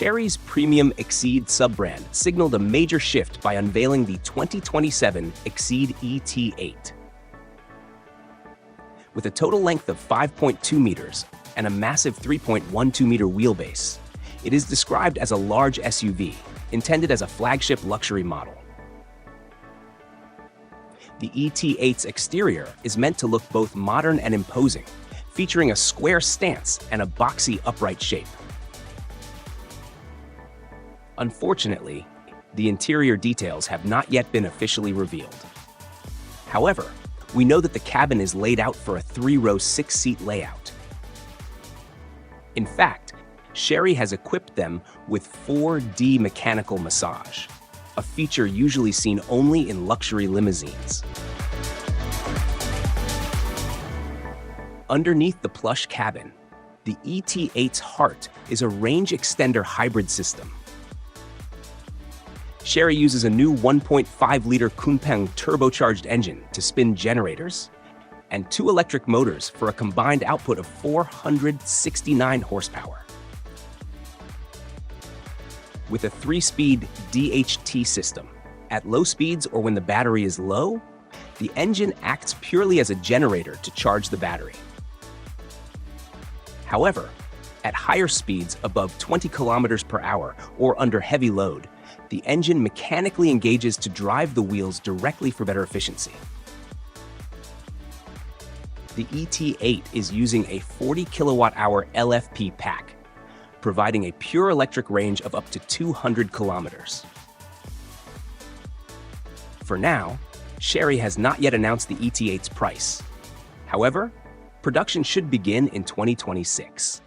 Chery's premium Exeed sub-brand signaled a major shift by unveiling the 2027 Exeed ET8. With a total length of 5.2 meters and a massive 3.12-meter wheelbase, it is described as a large SUV, intended as a flagship luxury model. The ET8's exterior is meant to look both modern and imposing, featuring a square stance and a boxy upright shape. Unfortunately, the interior details have not yet been officially revealed. However, we know that the cabin is laid out for a 3-row 6-seat layout. In fact, Chery has equipped them with 4D mechanical massage, a feature usually seen only in luxury limousines. Underneath the plush cabin, the ET8's heart is a range extender hybrid system. Chery uses a new 1.5-liter Kunpeng turbocharged engine to spin generators and 2 electric motors for a combined output of 469 horsepower. With a 3-speed DHT system, at low speeds or when the battery is low, the engine acts purely as a generator to charge the battery. However, at higher speeds above 20 kilometers per hour or under heavy load, the engine mechanically engages to drive the wheels directly for better efficiency. The ET8 is using a 40 kilowatt-hour LFP pack, providing a pure electric range of up to 200 kilometers. For now, Chery has not yet announced the ET8's price. However, production should begin in 2026.